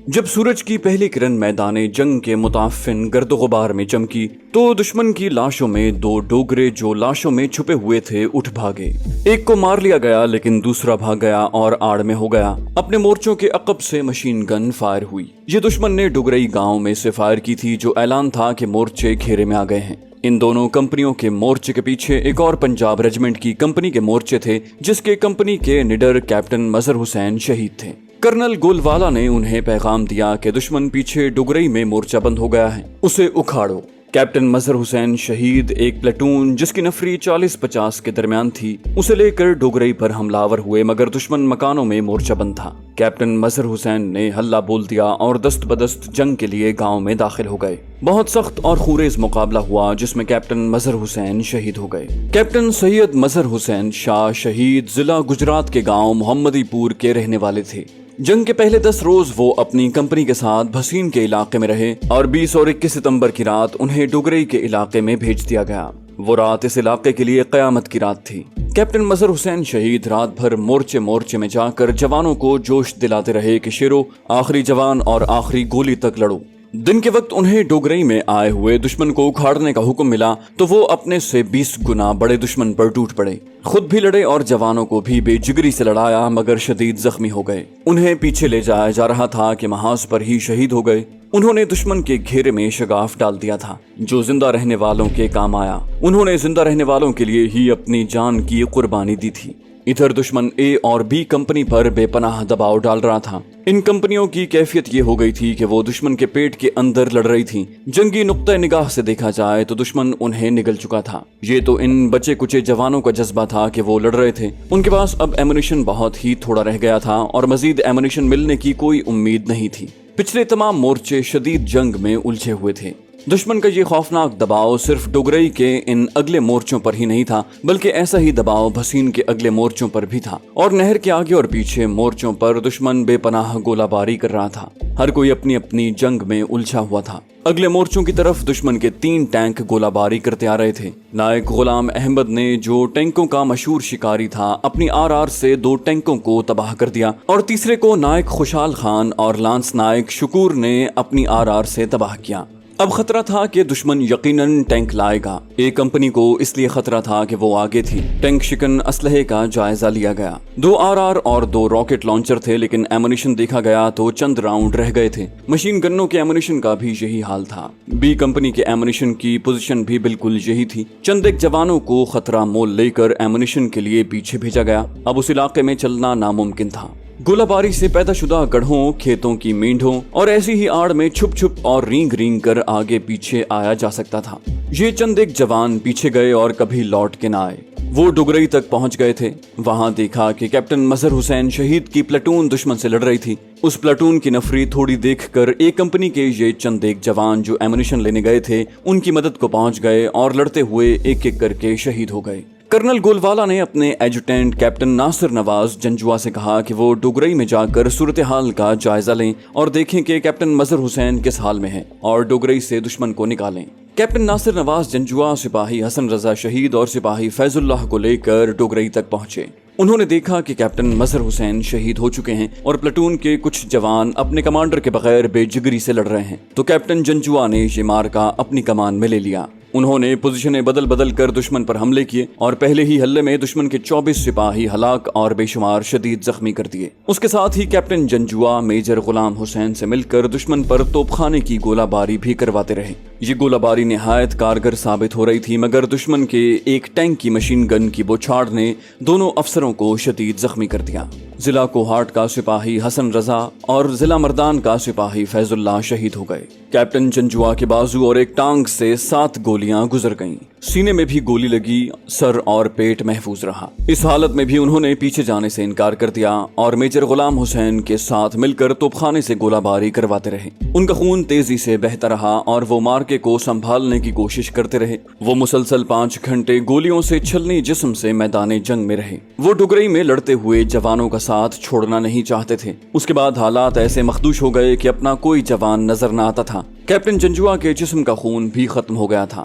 جب سورج کی پہلی کرن میدان جنگ کے متعفن گرد و غبار میں چمکی تو دشمن کی لاشوں میں دو ڈوگرے جو لاشوں میں چھپے ہوئے تھے اٹھ بھاگے۔ ایک کو مار لیا گیا لیکن دوسرا بھاگ گیا اور آڑ میں ہو گیا۔ اپنے مورچوں کے عقب سے مشین گن فائر ہوئی۔ یہ دشمن نے ڈگرئی گاؤں میں سے فائر کی تھی جو اعلان تھا کہ مورچے گھیرے میں آ گئے ہیں۔ ان دونوں کمپنیوں کے مورچے کے پیچھے ایک اور پنجاب ریجمنٹ کی کمپنی کے مورچے تھے جس کے کمپنی کے نڈر کیپٹن مظہر حسین شہید تھے۔ کرنل گولوالا نے انہیں پیغام دیا کہ دشمن پیچھے ڈگرئی میں مورچہ بند ہو گیا ہے، اسے اکھاڑو۔ کیپٹن مظہر حسین شہید ایک پلاٹون جس کی نفری 40-50 کے درمیان تھی اسے لے کر ڈگرئی پر حملہ آور ہوئے، مگر دشمن مکانوں میں مورچہ بند تھا۔ کیپٹن مظہر حسین نے ہلہ بول دیا اور دست بدست جنگ کے لیے گاؤں میں داخل ہو گئے۔ بہت سخت اور خونریز مقابلہ ہوا جس میں کیپٹن مظہر حسین شہید ہو گئے۔ کیپٹن سید مظہر حسین شاہ شہید ضلع گجرات کے گاؤں محمدی پور کے رہنے والے تھے۔ جنگ کے پہلے 10 روز وہ اپنی کمپنی کے ساتھ بھسین کے علاقے میں رہے اور 20 اور 21 ستمبر کی رات انہیں ڈگرئی کے علاقے میں بھیج دیا گیا۔ وہ رات اس علاقے کے لیے قیامت کی رات تھی۔ کیپٹن مظہر حسین شہید رات بھر مورچے میں جا کر جوانوں کو جوش دلاتے رہے کہ شیرو، آخری جوان اور آخری گولی تک لڑو۔ دن کے وقت انہیں ڈگرئی میں آئے ہوئے دشمن کو اکھاڑنے کا حکم ملا تو وہ اپنے سے 20 گنا بڑے دشمن پر ٹوٹ پڑے، خود بھی لڑے اور جوانوں کو بھی بے جگری سے لڑایا، مگر شدید زخمی ہو گئے۔ انہیں پیچھے لے جایا جا رہا تھا کہ محاذ پر ہی شہید ہو گئے۔ انہوں نے دشمن کے گھیرے میں شگاف ڈال دیا تھا جو زندہ رہنے والوں کے کام آیا۔ انہوں نے زندہ رہنے والوں کے لیے ہی اپنی جان کی قربانی دی تھی۔ ادھر دشمن اے اور بی کمپنی پر بے پناہ دباؤ ڈال رہا تھا۔ ان کمپنیوں کی کیفیت یہ ہو گئی تھی کہ وہ دشمن کے پیٹ کے اندر لڑ رہی تھیں۔ جنگی نقطہ نگاہ سے دیکھا جائے تو دشمن انہیں نگل چکا تھا۔ یہ تو ان بچے کچے جوانوں کا جذبہ تھا کہ وہ لڑ رہے تھے۔ ان کے پاس اب ایمونیشن بہت ہی تھوڑا رہ گیا تھا اور مزید ایمونیشن ملنے کی کوئی امید نہیں تھی۔ پچھلے تمام مورچے شدید جنگ میں الجھے ہوئے تھے۔ دشمن کا یہ خوفناک دباؤ صرف ڈگرئی کے ان اگلے مورچوں پر ہی نہیں تھا بلکہ ایسا ہی دباؤ بھسین کے اگلے مورچوں پر بھی تھا، اور نہر کے آگے اور پیچھے مورچوں پر دشمن بے پناہ گولہ باری کر رہا تھا۔ ہر کوئی اپنی اپنی جنگ میں الجھا ہوا تھا۔ اگلے مورچوں کی طرف دشمن کے 3 ٹینک گولہ باری کرتے آ رہے تھے۔ نائک غلام احمد نے جو ٹینکوں کا مشہور شکاری تھا اپنی آر سے 2 ٹینکوں کو تباہ کر دیا اور تیسرے کو نائک خوشحال خان اور لانس نائک شکور نے اپنی آر سے تباہ کیا۔ اب خطرہ تھا کہ دشمن یقیناً ٹینک لائے گا۔ ایک کمپنی کو اس لیے خطرہ تھا کہ وہ آگے تھی۔ ٹینک شکن اسلحے کا جائزہ لیا گیا۔ 2 آر اور 2 راکٹ لانچر تھے، لیکن ایمونیشن دیکھا گیا تو چند راؤنڈ رہ گئے تھے۔ مشین گنوں کے ایمونیشن کا بھی یہی حال تھا۔ بی کمپنی کے ایمونیشن کی پوزیشن بھی بالکل یہی تھی۔ چند ایک جوانوں کو خطرہ مول لے کر ایمونیشن کے لیے پیچھے بھیجا گیا۔ اب اس علاقے میں چلنا ناممکن تھا۔ گولہ باری سے پیدا شدہ گڑھوں، کھیتوں کی مینڈھوں اور ایسی ہی آڑ میں چھپ اور رینگ کر آگے پیچھے آیا جا سکتا تھا۔ یہ چند ایک جوان پیچھے گئے اور کبھی لوٹ کے نہ آئے۔ وہ ڈگرئی تک پہنچ گئے تھے۔ وہاں دیکھا کہ کیپٹن مظہر حسین شہید کی پلاٹون دشمن سے لڑ رہی تھی۔ اس پلاٹون کی نفری تھوڑی دیکھ کر ایک کمپنی کے یہ چند ایک جوان جو ایمونیشن لینے گئے تھے ان کی مدد کو پہنچ گئے اور لڑتے ہوئے ایک ایک کر کے شہید ہو گئے۔ کرنل گولوالا نے اپنے ایڈجوٹنٹ کیپٹن ناصر نواز جنجوا سے کہا کہ وہ ڈگرئی میں جا کر صورتحال کا جائزہ لیں اور دیکھیں کہ کیپٹن مظہر حسین کس حال میں ہے اور ڈگرئی سے دشمن کو نکالیں۔ کیپٹن ناصر نواز جنجوا سپاہی حسن رضا شہید اور سپاہی فیض اللہ کو لے کر ڈگرئی تک پہنچے۔ انہوں نے دیکھا کہ کیپٹن مظہر حسین شہید ہو چکے ہیں اور پلاٹون کے کچھ جوان اپنے کمانڈر کے بغیر بے جگری سے لڑ رہے ہیں، تو کیپٹن جنجوا نے یہ مارکا اپنی کمان میں لے لیا۔ انہوں نے پوزیشنیں بدل کر دشمن پر حملے کیے اور پہلے ہی حملے میں دشمن کے 24 سپاہی ہلاک اور بے شمار شدید زخمی کر دیے۔ اس کے ساتھ ہی کیپٹن جنجوا میجر غلام حسین سے مل کر دشمن پر توپ خانے کی گولہ باری بھی کرواتے رہے۔ یہ گولہ باری نہایت کارگر ثابت ہو رہی تھی، مگر دشمن کے ایک ٹینک کی مشین گن کی بوچھاڑ نے دونوں افسروں کو شدید زخمی کر دیا۔ ضلع کوہاٹ کا سپاہی حسن رضا اور ضلع مردان کا سپاہی فیض اللہ شہید ہو گئے۔ کیپٹن جنجوا کے بازو اور ایک ٹانگ سے 7 گولیاں گزر گئیں۔ سینے میں بھی گولی لگی، سر اور پیٹ محفوظ رہا۔ اس حالت میں بھی انہوں نے پیچھے جانے سے انکار کر دیا اور میجر غلام حسین کے ساتھ مل کر توپ خانے سے گولہ باری کرواتے رہے۔ ان کا خون تیزی سے بہتا رہا اور وہ مارکے کو سنبھالنے کی کوشش کرتے رہے۔ وہ مسلسل 5 گھنٹے گولیوں سے چھلنی جسم سے میدان جنگ میں رہے۔ وہ ڈگرئی میں لڑتے ہوئے جوانوں کا ساتھ چھوڑنا نہیں چاہتے تھے۔ اس کے بعد حالات ایسے مخدوش ہو گئے کہ اپنا کوئی جوان نظر نہ آتا تھا۔ کیپٹن جنجوا کے جسم کا خون بھی ختم ہو گیا تھا۔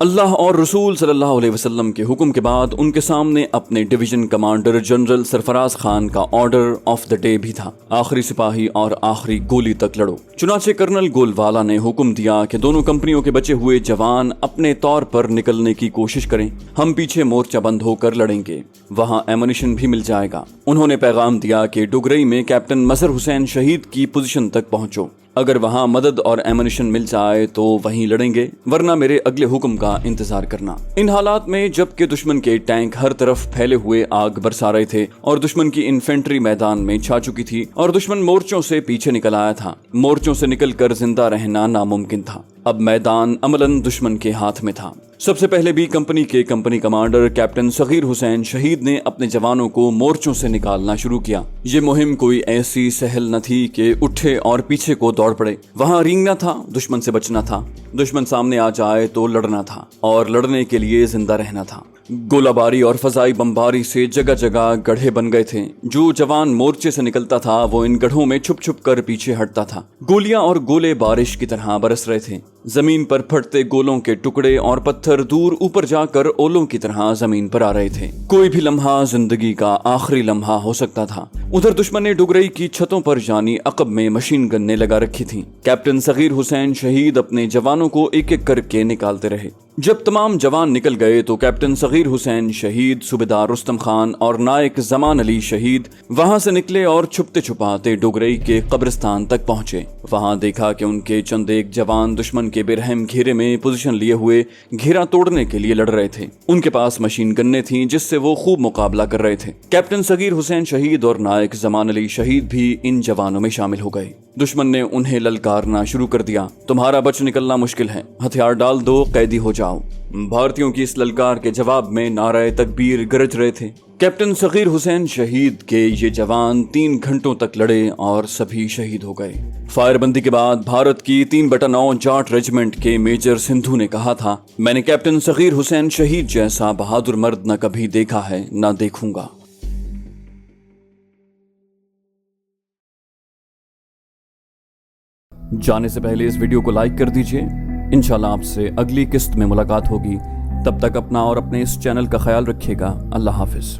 اللہ اور رسول صلی اللہ علیہ وسلم کے حکم کے بعد ان کے سامنے اپنے ڈویژن کمانڈر جنرل سرفراز خان کا آرڈر آف دا ڈے بھی تھا، آخری سپاہی اور آخری گولی تک لڑو۔ چنانچہ کرنل گولوالا نے حکم دیا کہ دونوں کمپنیوں کے بچے ہوئے جوان اپنے طور پر نکلنے کی کوشش کریں، ہم پیچھے مورچہ بند ہو کر لڑیں گے، وہاں ایمونیشن بھی مل جائے گا۔ انہوں نے پیغام دیا کہ ڈوگرئی میں کیپٹن مظہر حسین شہید کی پوزیشن تک پہنچو، اگر وہاں مدد اور ایمونیشن مل جائے تو وہیں لڑیں گے، ورنہ میرے اگلے حکم کا انتظار کرنا۔ ان حالات میں جبکہ دشمن کے ٹینک ہر طرف پھیلے ہوئے آگ برسا رہے تھے اور دشمن کی انفینٹری میدان میں چھا چکی تھی اور دشمن مورچوں سے پیچھے نکل آیا تھا، مورچوں سے نکل کر زندہ رہنا ناممکن تھا۔ اب میدان عملاً دشمن کے ہاتھ میں تھا۔ سب سے پہلے بھی کمپنی کے کمپنی کمانڈر کیپٹن صغیر حسین شہید نے اپنے جوانوں کو مورچوں سے نکالنا شروع کیا۔ یہ مہم کوئی ایسی سہل نہ تھی کہ اٹھے اور پیچھے کو دوڑ پڑے، وہاں رینگنا تھا، دشمن سے بچنا تھا، دشمن سامنے آ جائے تو لڑنا تھا اور لڑنے کے لیے زندہ رہنا تھا۔ گولہ باری اور فضائی بمباری سے جگہ جگہ گڑھے بن گئے تھے۔ جو جوان مورچے سے نکلتا تھا وہ ان گڑھوں میں چھپ چھپ کر پیچھے ہٹتا تھا۔ گولیاں اور گولے بارش کی طرح برس رہے تھے، زمین پر پھٹتے گولوں کے ٹکڑے اور پتھر دور اوپر جا کر اولوں کی طرح زمین پر آ رہے تھے۔ کوئی بھی لمحہ زندگی کا آخری لمحہ ہو سکتا تھا۔ ادھر دشمن نے ڈوگرئی کی چھتوں پر یعنی عقب میں مشین گنیں لگا رکھی تھیں۔ کیپٹن صغیر حسین شہید اپنے جوانوں کو ایک ایک کر کے نکالتے رہے۔ جب تمام جوان نکل گئے تو کیپٹن صغیر حسین شہید، صوبیدار رستم خان اور نائک زمان علی شہید وہاں سے نکلے اور چھپتے چھپاتے ڈوگرئی کے قبرستان تک پہنچے۔ وہاں دیکھا کہ ان کے چند ایک جوان دشمن کے برہم گھیرے میں پوزیشن لیے ہوئے گھیرا توڑنے کے لیے لڑ رہے تھے۔ ان کے پاس مشین گنیں تھیں جس سے وہ خوب مقابلہ کر رہے تھے۔ کیپٹن صغیر حسین شہید اور نائک زمان علی شہید بھی ان جوانوں میں شامل ہو گئے۔ دشمن نے انہیں للکارنا شروع کر دیا، تمہارا بچ نکلنا مشکل ہے، ہتھیار ڈال دو، قیدی ہو جاؤ۔ بھارتیوں کی اس للکار کے جواب میں نعرہ تکبیر گرج رہے تھے۔ کیپٹن صغیر حسین شہید کے یہ جوان 3 گھنٹوں تک لڑے اور سبھی شہید ہو گئے۔ فائر بندی کے بعد بھارت کی 3/9 جاٹ ریجمنٹ کے میجر سندھو نے کہا تھا، میں نے کیپٹن صغیر حسین شہید جیسا بہادر مرد نہ کبھی دیکھا ہے نہ دیکھوں گا۔ جانے سے پہلے اس ویڈیو کو لائک کر دیجئے۔ انشاءاللہ آپ سے اگلی قسط میں ملاقات ہوگی، تب تک اپنا اور اپنے اس چینل کا خیال رکھیے گا۔ اللہ حافظ۔